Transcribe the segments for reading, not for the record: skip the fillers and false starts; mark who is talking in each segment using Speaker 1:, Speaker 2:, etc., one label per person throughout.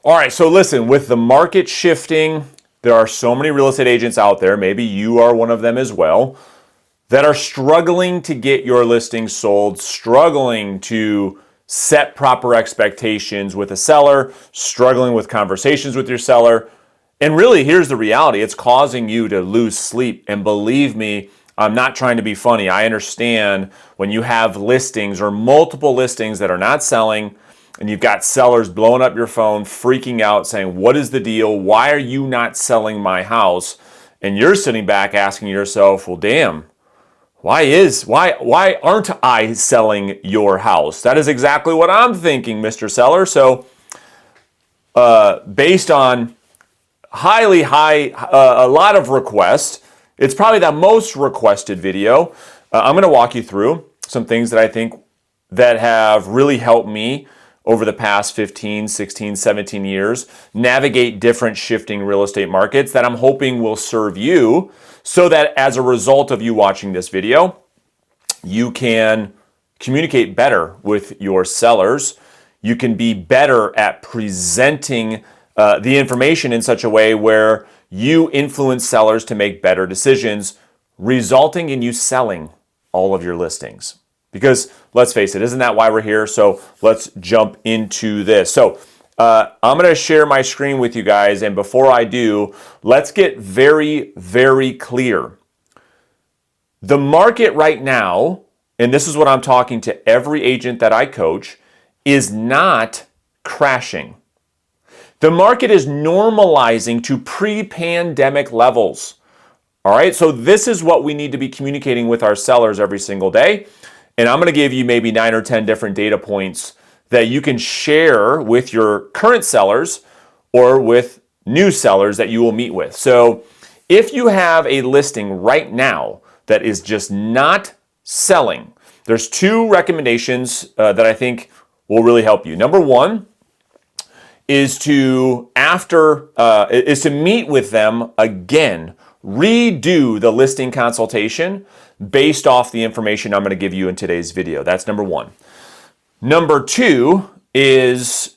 Speaker 1: All right, so listen, with the market shifting, there are so many real estate agents out there, maybe you are one of them as well, that are struggling to get your listing sold, struggling to set proper expectations with a seller, struggling with conversations with your seller. And really, here's the reality. It's causing you to lose sleep. And believe me, I'm not trying to be funny. I understand when you have listings or multiple listings that are not selling, and you've got sellers blowing up your phone, freaking out, saying, what is the deal? Why are you not selling my house? And you're sitting back asking yourself, well, damn, why aren't I selling your house? That is exactly what I'm thinking, Mr. Seller. So based on a lot of requests, it's probably the most requested video. I'm going to walk you through some things that I think that have really helped me over the past 15, 16, 17 years navigate different shifting real estate markets that I'm hoping will serve you, so that as a result of you watching this video, you can communicate better with your sellers. You can be better at presenting the information in such a way where you influence sellers to make better decisions, resulting in you selling all of your listings. Because let's face it, isn't that why we're here? So let's jump into this. So I'm going to share my screen with you guys. And before I do, let's get very, very clear. The market right now, and this is what I'm talking to every agent that I coach, is not crashing. The market is normalizing to pre-pandemic levels. All right, so this is what we need to be communicating with our sellers every single day. And I'm going to give you maybe 9 or 10 different data points that you can share with your current sellers or with new sellers that you will meet with. So if you have a listing right now that is just not selling, there's 2 recommendations that I think will really help you. Number 1 is to meet with them again, redo the listing consultation based off the information I'm going to give you in today's video. That's number 1. Number 2 is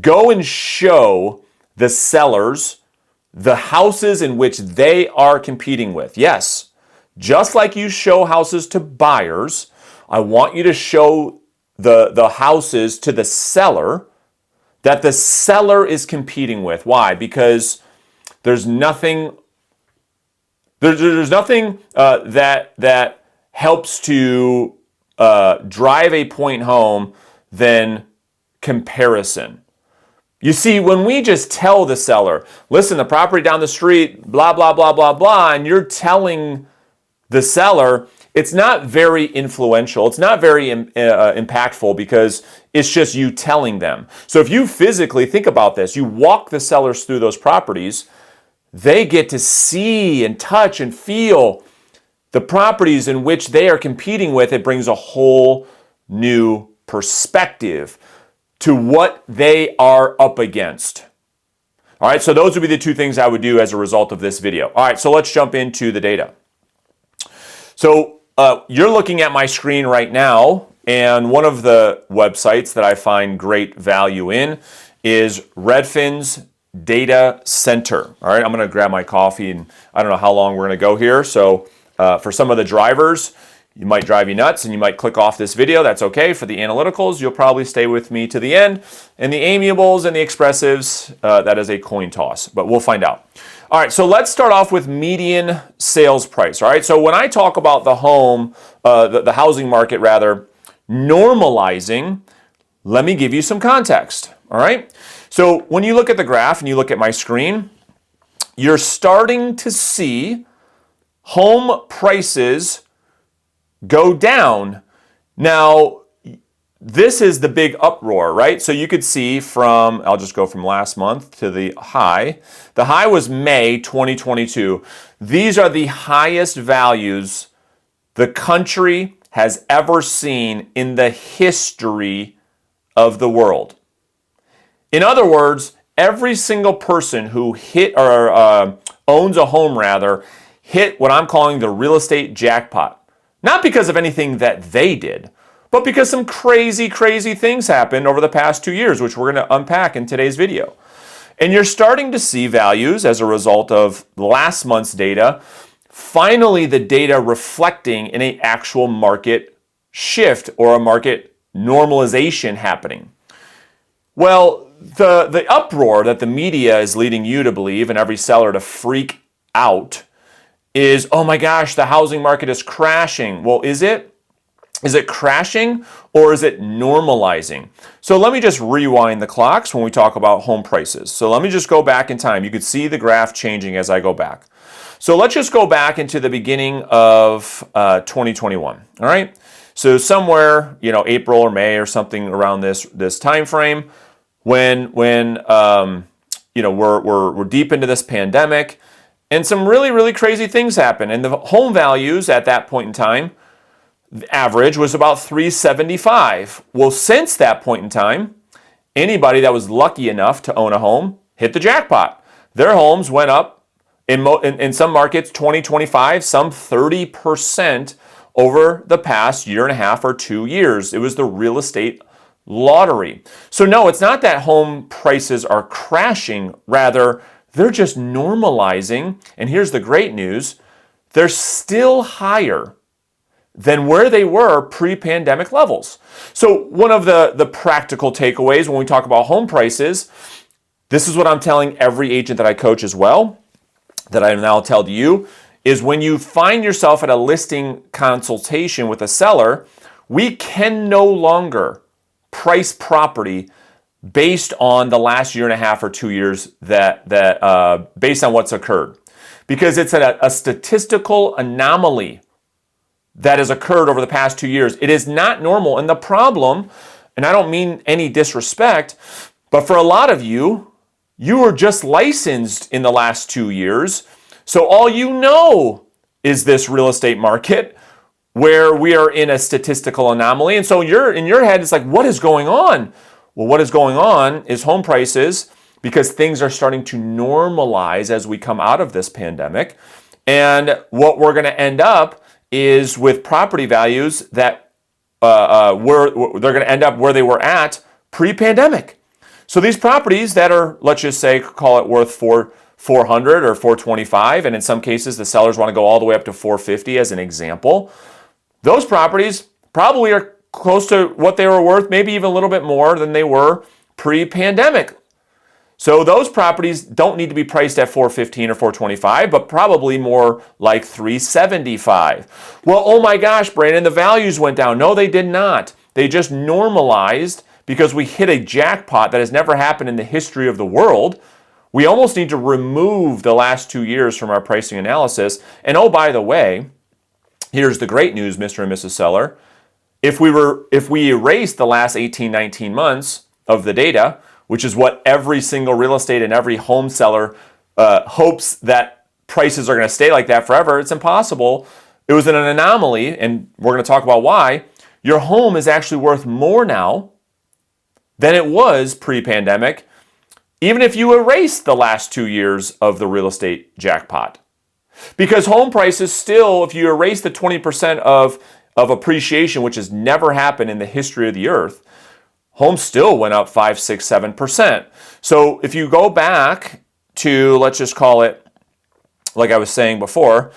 Speaker 1: go and show the sellers the houses in which they are competing with. Yes, just like you show houses to buyers, I want you to show the houses to the seller that the seller is competing with. Why? Because there's nothing that helps to drive a point home than comparison. You see, when we just tell the seller, listen, the property down the street, blah, blah, blah, blah, blah, and you're telling the seller, it's not very influential. It's not very impactful because it's just you telling them. So if you physically think about this, you walk the sellers through those properties, they get to see and touch and feel the properties in which they are competing with. It brings a whole new perspective to what they are up against. All right, so those would be the 2 things I would do as a result of this video. All right, so let's jump into the data. So you're looking at my screen right now, and one of the websites that I find great value in is Redfin's Data Center. All right, I'm going to grab my coffee, and I don't know how long we're going to go here. So for some of the drivers, you might drive you nuts and you might click off this video. That's okay. For the analyticals, you'll probably stay with me to the end. And the amiables and the expressives, that is a coin toss, but we'll find out. All right, so let's start off with median sales price. All right, so when I talk about the housing market rather, normalizing, let me give you some context. All right, so when you look at the graph and you look at my screen, you're starting to see home prices go down. Now, this is the big uproar, right? So you could see I'll just go from last month to the high. The high was May 2022. These are the highest values the country has ever seen in the history of the world. In other words, every single person who owns a home rather, hit what I'm calling the real estate jackpot. Not because of anything that they did, but because some crazy, crazy things happened over the past 2 years, which we're going to unpack in today's video. And you're starting to see values as a result of last month's data, finally the data reflecting in an actual market shift or a market normalization happening. Well, the uproar that the media is leading you to believe and every seller to freak out is, oh my gosh, the housing market is crashing. Well, is it? Is it crashing or is it normalizing? So let me just rewind the clocks when we talk about home prices. So let me just go back in time. You could see the graph changing as I go back. So let's just go back into the beginning of 2021. All right. So somewhere, April or May or something around this time frame, when we're deep into this pandemic, and some really, really crazy things happen. And the home values at that point in time, the average was about 375. Well, since that point in time, anybody that was lucky enough to own a home hit the jackpot. Their homes went up in some markets 20, 25, some 30% over the past year and a half or 2 years. It was the real estate lottery. So no, it's not that home prices are crashing. Rather, they're just normalizing. And here's the great news. They're still higher than where they were pre-pandemic levels. So one of the practical takeaways when we talk about home prices, this is what I'm telling every agent that I coach as well, that I now tell to you, is when you find yourself at a listing consultation with a seller, we can no longer price property based on the last year and a half or 2 years based on what's occurred. Because it's a statistical anomaly that has occurred over the past 2 years. It is not normal. And the problem, and I don't mean any disrespect, but for a lot of you, you were just licensed in the last 2 years. So all you know is this real estate market where we are in a statistical anomaly. And so in your head, it's like, what is going on? Well, what is going on is home prices, because things are starting to normalize as we come out of this pandemic. And what we're going to end up is with property values that they're going to end up where they were at pre-pandemic. So these properties that are, let's just say, call it worth 400 or 425, and in some cases the sellers want to go all the way up to 450 as an example. Those properties probably are close to what they were worth, maybe even a little bit more than they were pre-pandemic. So those properties don't need to be priced at 415 or 425, but probably more like 375. Well, oh my gosh, Brandon, the values went down. No, they did not. They just normalized because we hit a jackpot that has never happened in the history of the world. We almost need to remove the last 2 years from our pricing analysis. And oh, by the way, here's the great news, Mr. and Mrs. Seller. If we erase the last 18, 19 months of the data, which is what every single real estate and every home seller hopes that prices are going to stay like that forever. It's impossible. It was an anomaly, and we're going to talk about why. Your home is actually worth more now than it was pre-pandemic, even if you erase the last 2 years of the real estate jackpot. Because home prices still, if you erase the 20% of appreciation, which has never happened in the history of the earth, homes still went up 5, 6, 7%. So if you go back to, let's just call it, like I was saying before,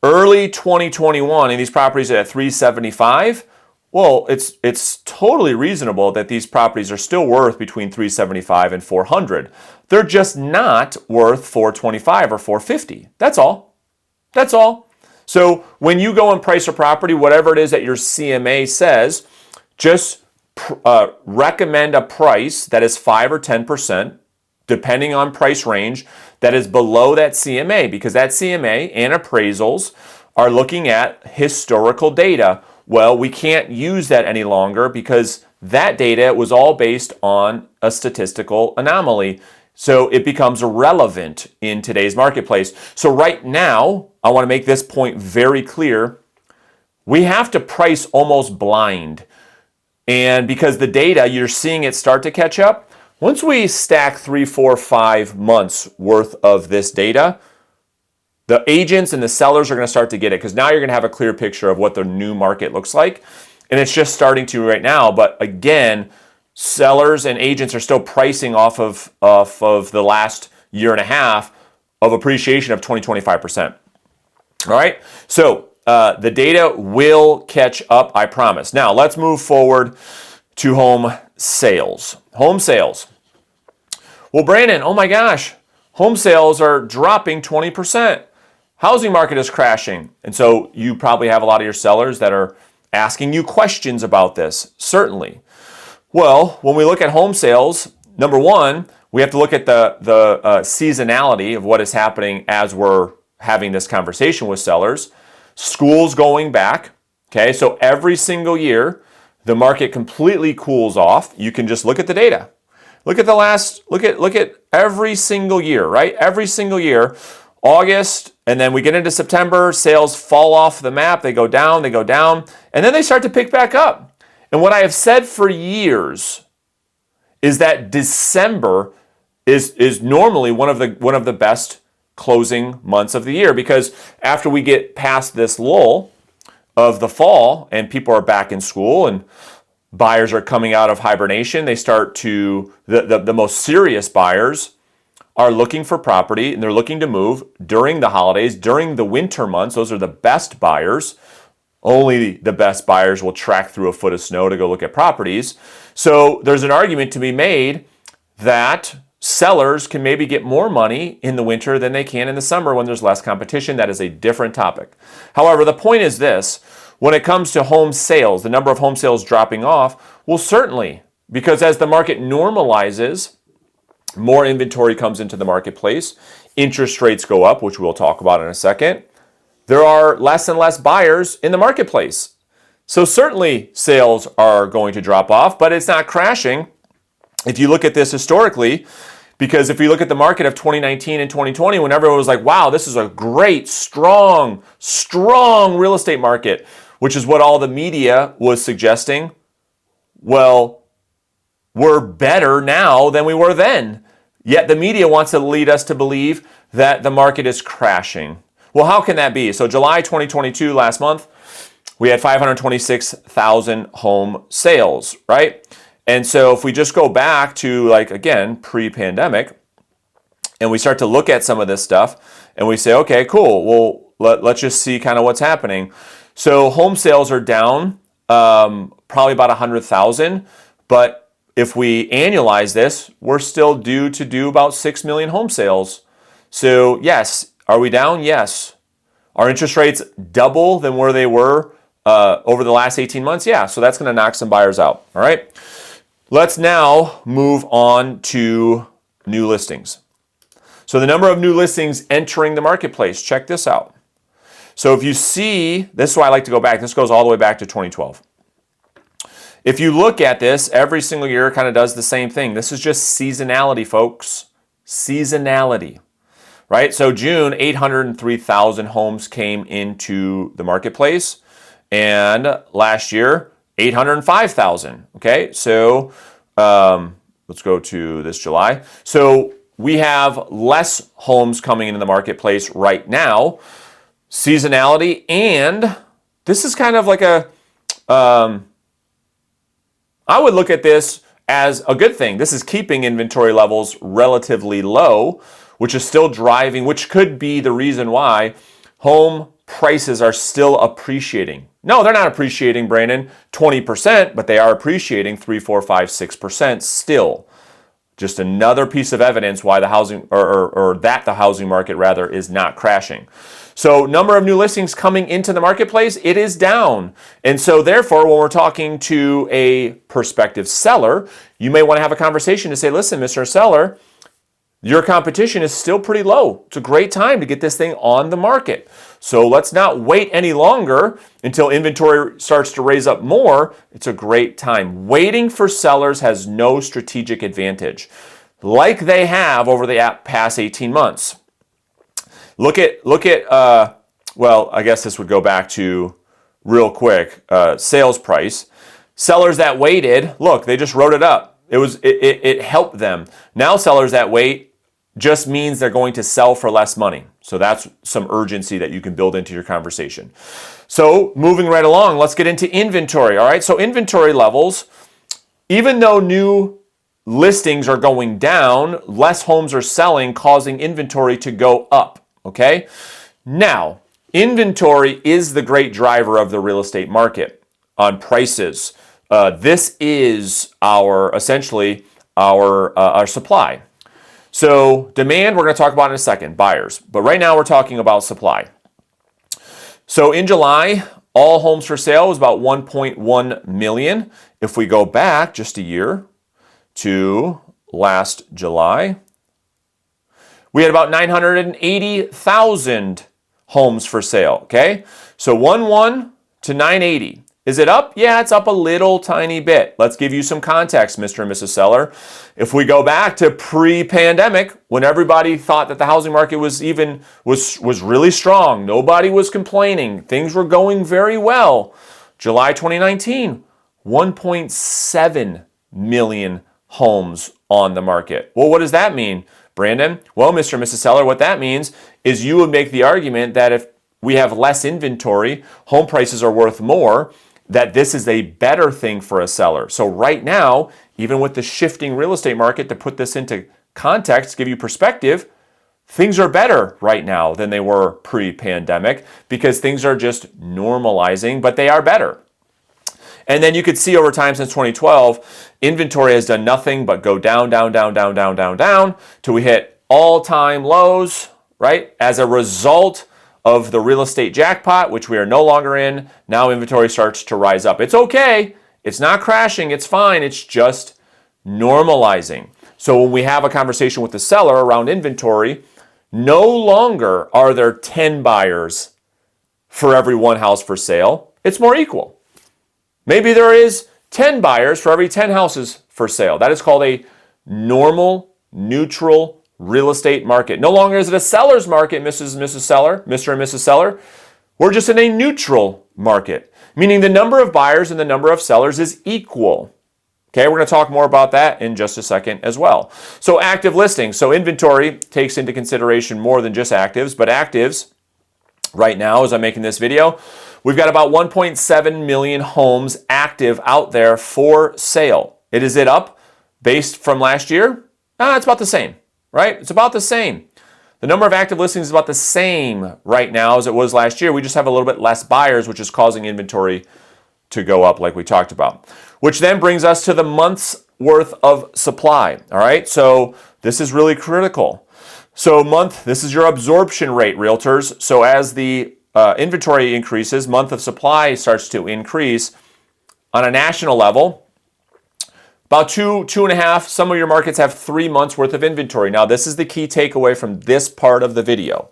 Speaker 1: early 2021, and these properties are at 375, well, it's totally reasonable that these properties are still worth between 375 and 400. They're just not worth 425 or 450. That's all. That's all. So when you go and price a property, whatever it is that your CMA says, just recommend a price that is 5 or 10%, depending on price range, that is below that CMA, because that CMA and appraisals are looking at historical data. Well, we can't use that any longer because that data was all based on a statistical anomaly. So it becomes irrelevant in today's marketplace. So right now, I want to make this point very clear. We have to price almost blind. And because the data, you're seeing it start to catch up. Once we stack 3, 4, 5 months worth of this data, the agents and the sellers are going to start to get it, because now you're going to have a clear picture of what the new market looks like. and it's just starting to right now. But again, sellers and agents are still pricing off of the last year and a half of appreciation of 20-25%. All right, so the data will catch up, I promise. Now let's move forward to home sales. Home sales. Well, Brandon, oh my gosh, home sales are dropping 20%. Housing market is crashing. And so you probably have a lot of your sellers that are asking you questions about this, certainly. Well, when we look at home sales, number one, we have to look at the seasonality of what is happening as we're having this conversation with sellers. School's going back, okay? So every single year, the market completely cools off. You can just look at the data. Look at every single year, right? Every single year, August, and then we get into September, sales fall off the map. They go down, and then they start to pick back up. And what I have said for years is that December is normally one of the best closing months of the year, because after we get past this lull of the fall and people are back in school and buyers are coming out of hibernation, they start to, the most serious buyers are looking for property and they're looking to move during the holidays, during the winter months. Those are the best buyers. Only the best buyers will track through a foot of snow to go look at properties. So there's an argument to be made that sellers can maybe get more money in the winter than they can in the summer when there's less competition. That is a different topic. However, the point is this: when it comes to home sales, the number of home sales dropping off, well, certainly, because as the market normalizes, more inventory comes into the marketplace, interest rates go up, which we'll talk about in a second. There are less and less buyers in the marketplace. So certainly sales are going to drop off, but it's not crashing. If you look at this historically, because if you look at the market of 2019 and 2020, when everyone was like, wow, this is a great, strong real estate market, which is what all the media was suggesting. Well, we're better now than we were then. Yet the media wants to lead us to believe that the market is crashing. Well, how can that be? So July 2022, last month, we had 526,000 home sales, right? And so if we just go back to, like, again, pre-pandemic, and we start to look at some of this stuff, and we say, okay, cool, well, let's just see kind of what's happening. So home sales are down probably about 100,000, but if we annualize this, we're still due to do about 6 million home sales. So yes, are we down? Yes. Are interest rates double than where they were over the last 18 months? Yeah, so that's going to knock some buyers out, all right? Let's now move on to new listings. So the number of new listings entering the marketplace, check this out. So if you see, this is why I like to go back. This goes all the way back to 2012. If you look at this, every single year kind of does the same thing. This is just seasonality, folks. Seasonality, right? So June, 803,000 homes came into the marketplace. And last year, 805,000. Okay, so let's go to this July. So we have less homes coming into the marketplace right now. Seasonality, and this is kind of like a, I would look at this as a good thing. This is keeping inventory levels relatively low, which is still driving, which could be the reason why home prices are still appreciating. No, they're not appreciating, Brandon, 20%, but they are appreciating 3, 4, 5, 6% still. Just another piece of evidence why the housing, or that the housing market rather, is not crashing. So number of new listings coming into the marketplace, it is down. And so therefore, when we're talking to a prospective seller, you may want to have a conversation to say, listen, Mr. Seller, your competition is still pretty low. It's a great time to get this thing on the market. So let's not wait any longer until inventory starts to raise up more. It's a great time. Waiting for sellers has no strategic advantage, like they have over the past 18 months. Look at. Well, I guess this would go back to, real quick, sales price. Sellers that waited, look, they just wrote it up. It helped them. Now sellers that wait just means they're going to sell for less money. So that's some urgency that you can build into your conversation. So moving right along, let's get into inventory. All right, so inventory levels, even though new listings are going down, less homes are selling, causing inventory to go up. Okay, now inventory is the great driver of the real estate market on prices. This is essentially our supply. So demand, we're going to talk about in a second, buyers. But right now we're talking about supply. So in July, all homes for sale was about 1.1 million. If we go back just a year to last July, we had about 980,000 homes for sale, okay? So 1.1 to 980. Is it up? Yeah, it's up a little tiny bit. Let's give you some context, Mr. and Mrs. Seller. If we go back to pre-pandemic, when everybody thought that the housing market was really strong, nobody was complaining, things were going very well. July 2019, 1.7 million homes on the market. Well, what does that mean, Brandon? Well, Mr. and Mrs. Seller, what that means is you would make the argument that if we have less inventory, home prices are worth more, that this is a better thing for a seller. So right now, even with the shifting real estate market, to put this into context, give you perspective, things are better right now than they were pre-pandemic because things are just normalizing, but they are better. And then you could see over time since 2012, inventory has done nothing but go down, down, down, down, down, down, down, till we hit all-time lows, right? As a result of the real estate jackpot, which we are no longer in, now inventory starts to rise up. It's okay. It's not crashing. It's fine. It's just normalizing. So when we have a conversation with the seller around inventory, no longer are there 10 buyers for every one house for sale. It's more equal. Maybe there is 10 buyers for every 10 houses for sale. That is called a normal, neutral real estate market. No longer is it a seller's market, Mrs. and Mrs. Seller, Mr. and Mrs. Seller. We're just in a neutral market, meaning the number of buyers and the number of sellers is equal. Okay, we're going to talk more about that in just a second as well. So active listings. So inventory takes into consideration more than just actives, but actives right now, as I'm making this video, we've got about 1.7 million homes active out there for sale. Is it up based from last year? It's about the same. Right? It's about the same. The number of active listings is about the same right now as it was last year. We just have a little bit less buyers, which is causing inventory to go up like we talked about. Which then brings us to the month's worth of supply. All right? So this is really critical. So this is your absorption rate, realtors. So as the inventory increases, month of supply starts to increase on a national level. About 2.5, some of your markets have 3 months worth of inventory. Now, this is the key takeaway from this part of the video.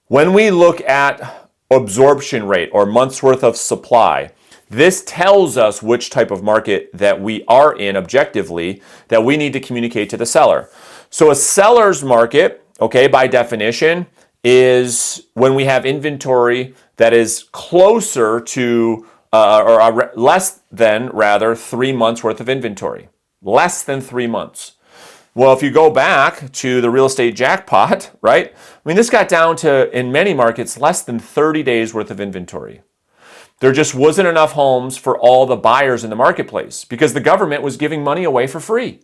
Speaker 1: When we look at absorption rate or months worth of supply, this tells us which type of market that we are in objectively that we need to communicate to the seller. So a seller's market, okay, by definition, is when we have inventory that is closer to or less than, rather, 3 months worth of inventory. Less than 3 months. Well, if you go back to the real estate jackpot, right? I mean, this got down to, in many markets, less than 30 days worth of inventory. There just wasn't enough homes for all the buyers in the marketplace because the government was giving money away for free.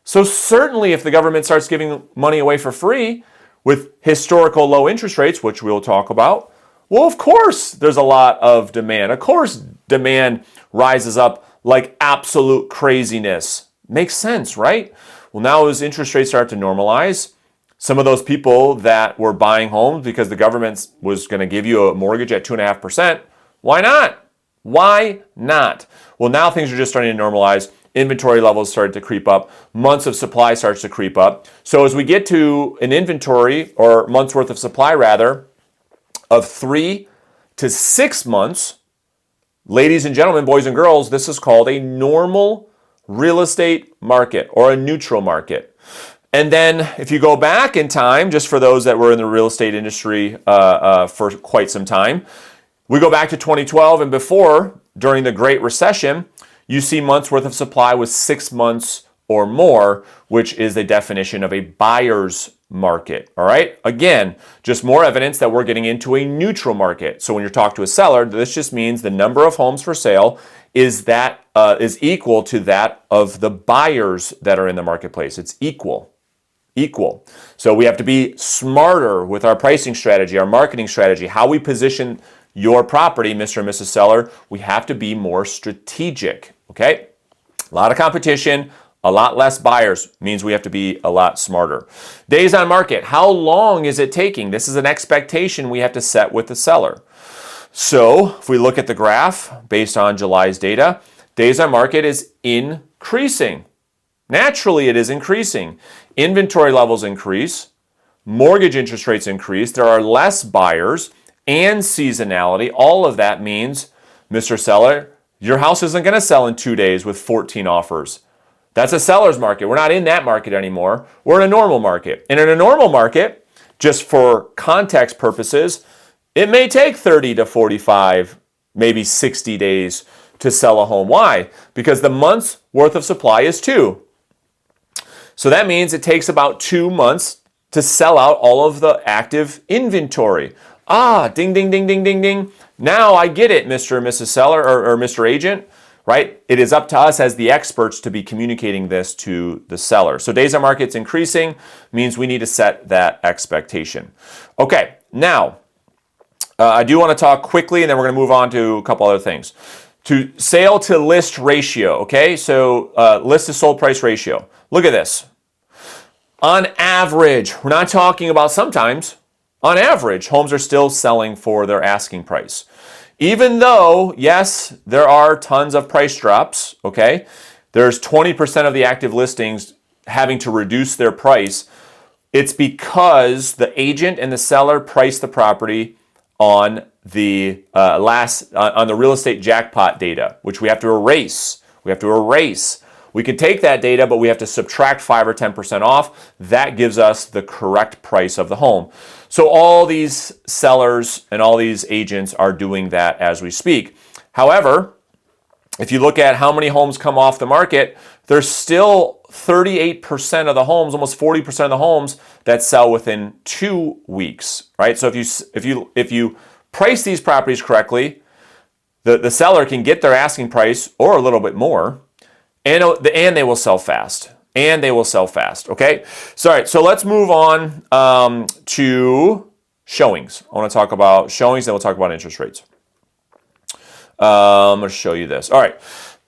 Speaker 1: So certainly if the government starts giving money away for free with historical low interest rates, which we'll talk about, well, of course, there's a lot of demand. Of course, demand rises up like absolute craziness. Makes sense, right? Well, now as interest rates start to normalize, some of those people that were buying homes because the government was going to give you a mortgage at 2.5%, why not? Why not? Well, now things are just starting to normalize. Inventory levels started to creep up. Months of supply starts to creep up. So as we get to an inventory, or months worth of supply rather, of 3 to 6 months, ladies and gentlemen, boys and girls, this is called a normal real estate market or a neutral market. And then if you go back in time, just for those that were in the real estate industry for quite some time, we go back to 2012 and before, during the Great Recession, you see months worth of supply with 6 months or more, which is the definition of a buyer's market. All right. Again, just more evidence that we're getting into a neutral market. So when you're talking to a seller, this just means the number of homes for sale is equal to that of the buyers that are in the marketplace. It's equal. So we have to be smarter with our pricing strategy, our marketing strategy, how we position your property, Mr. and Mrs. Seller. We have to be more strategic. Okay. A lot of competition. A lot less buyers means we have to be a lot smarter. Days on market. How long is it taking? This is an expectation we have to set with the seller. So if we look at the graph based on July's data, days on market is increasing. Naturally, it is increasing. Inventory levels increase. Mortgage interest rates increase. There are less buyers and seasonality. All of that means, Mr. Seller, your house isn't going to sell in 2 days with 14 offers. That's a seller's market. We're not in that market anymore. We're in a normal market. And in a normal market, just for context purposes, it may take 30 to 45, maybe 60 days to sell a home. Why? Because the month's worth of supply is 2. So that means it takes about 2 months to sell out all of the active inventory. Ding, ding, ding, ding, ding, ding. Now I get it, Mr. and Mrs. Seller or Mr. Agent. Right? It is up to us as the experts to be communicating this to the seller. So days on market's increasing means we need to set that expectation. Okay, now I do want to talk quickly and then we're going to move on to a couple other things. To sale to list ratio, okay? So list to sold price ratio. Look at this. On average, we're not talking about sometimes, on average, homes are still selling for their asking price. Even though, yes, there are tons of price drops, okay? There's 20% of the active listings having to reduce their price. It's because the agent and the seller priced the property on the on the real estate jackpot data, which we have to erase. We can take that data, but we have to subtract 5 or 10% off. That gives us the correct price of the home. So all these sellers and all these agents are doing that as we speak. However, if you look at how many homes come off the market, there's still 38% of the homes, almost 40% of the homes that sell within 2 weeks, right? So if you price these properties correctly, the seller can get their asking price or a little bit more, and they will sell fast. Okay? So, all right, so let's move on to showings. I want to talk about showings, then we'll talk about interest rates. I'm going to show you this. All right,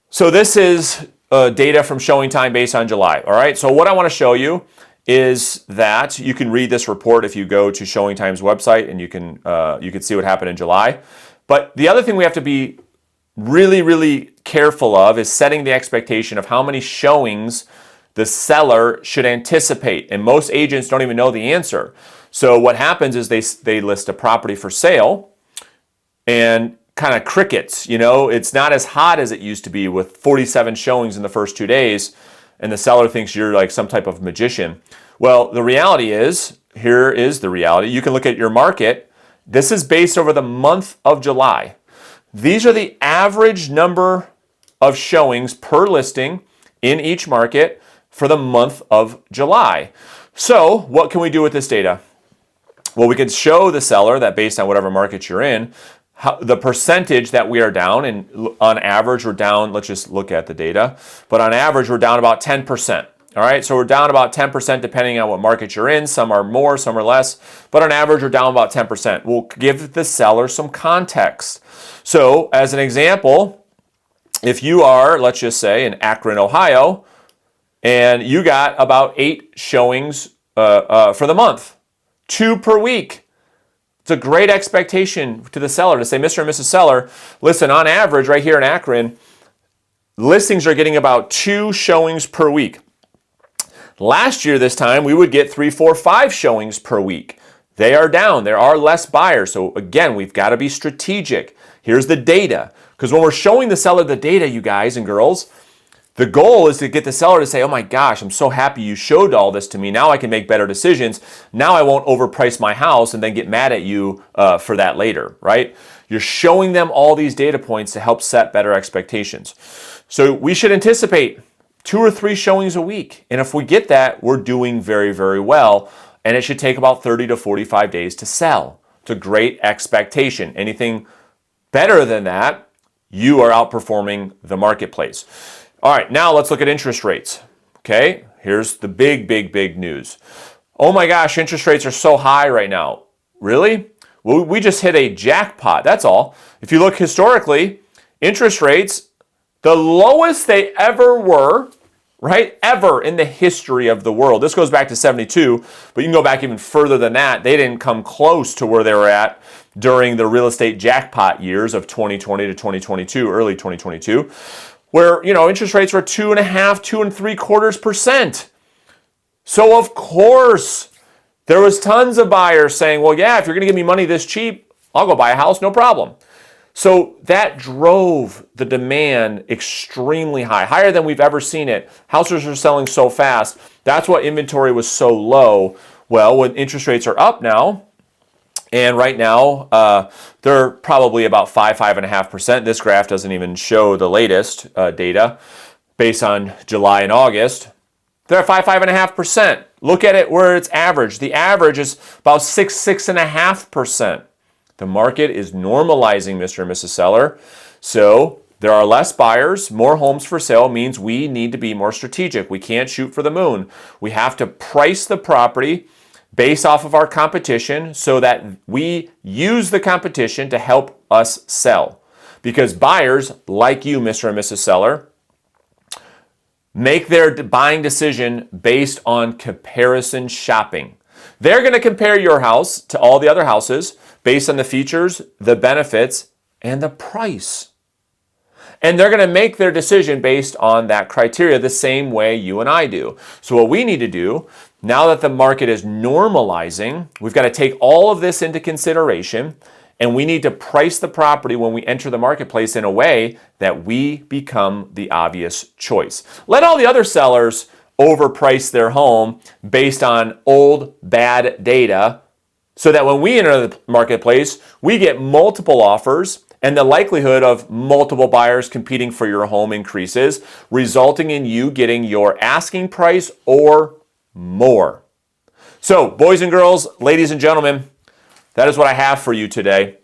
Speaker 1: so this is data from showing time based on July. All right, so what I want to show you is that you can read this report if you go to Showing Time's website, and you can see what happened in July. But the other thing we have to be really, really careful of is setting the expectation of how many showings the seller should anticipate. And most agents don't even know the answer. So what happens is they list a property for sale and kind of crickets. It's not as hot as it used to be with 47 showings in the first 2 days, and the seller thinks you're like some type of magician. Well, the reality is, here is the reality. You can look at your market. This is based over the month of July. These are the average number of showings per listing in each market for the month of July. So what can we do with this data? Well, we can show the seller that based on whatever market you're in, the percentage that we are down, and on average we're down, let's just look at the data, but on average we're down about 10%. All right, so we're down about 10% depending on what market you're in. Some are more, some are less, but on average we're down about 10%. We'll give the seller some context. So as an example, if you are, let's just say, in Akron, Ohio, and you got about 8 showings for the month, 2 per week. It's a great expectation to the seller to say, Mr. and Mrs. Seller, listen, on average right here in Akron, listings are getting about 2 showings per week. Last year this time, we would get 3, 4, 5 showings per week. They are down. There are less buyers. So again, we've got to be strategic. Here's the data. Because when we're showing the seller the data, you guys and girls, the goal is to get the seller to say, oh my gosh, I'm so happy you showed all this to me. Now I can make better decisions. Now I won't overprice my house and then get mad at you for that later, right? You're showing them all these data points to help set better expectations. So we should anticipate 2 or 3 showings a week. And if we get that, we're doing very, very well. And it should take about 30 to 45 days to sell. It's a great expectation. Anything better than that, you are outperforming the marketplace. All right, now let's look at interest rates. Okay, here's the big news. Oh my gosh, interest rates are so high right now. Really? Well, we just hit a jackpot, that's all. If you look historically, interest rates, the lowest they ever were, right, ever in the history of the world. This goes back to 72, but you can go back even further than that. They didn't come close to where they were at during the real estate jackpot years of 2020 to 2022, early 2022, where, interest rates were 2.5%, 2.75%. So of course, there was tons of buyers saying, well, yeah, if you're going to give me money this cheap, I'll go buy a house, no problem. So that drove the demand extremely high, higher than we've ever seen it. Houses are selling so fast. That's why inventory was so low. Well, when interest rates are up now, and right now they're probably about 5.5%. This graph doesn't even show the latest data based on July and August. They're at 5.5%. Look at it where it's average. The average is about 6.5%. The market is normalizing, Mr. and Mrs. Seller. So there are less buyers. More homes for sale means we need to be more strategic. We can't shoot for the moon. We have to price the property based off of our competition so that we use the competition to help us sell. Because buyers, like you, Mr. and Mrs. Seller, make their buying decision based on comparison shopping. They're going to compare your house to all the other houses based on the features, the benefits, and the price. And they're going to make their decision based on that criteria the same way you and I do. So what we need to do, now that the market is normalizing, we've got to take all of this into consideration, and we need to price the property when we enter the marketplace in a way that we become the obvious choice. Let all the other sellers overprice their home based on old, bad data so that when we enter the marketplace, we get multiple offers and the likelihood of multiple buyers competing for your home increases, resulting in you getting your asking price or more. So, boys and girls, ladies and gentlemen, that is what I have for you today.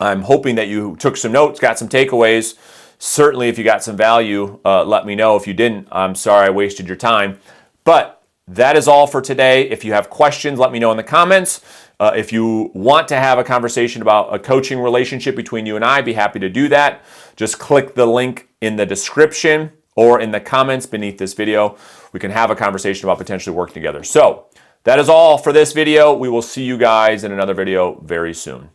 Speaker 1: I'm hoping that you took some notes, got some takeaways. Certainly, if you got some value, let me know. If you didn't, I'm sorry I wasted your time. But that is all for today. If you have questions, let me know in the comments. If you want to have a conversation about a coaching relationship between you and I, I'd be happy to do that. Just click the link in the description or in the comments beneath this video. We can have a conversation about potentially working together. So that is all for this video. We will see you guys in another video very soon.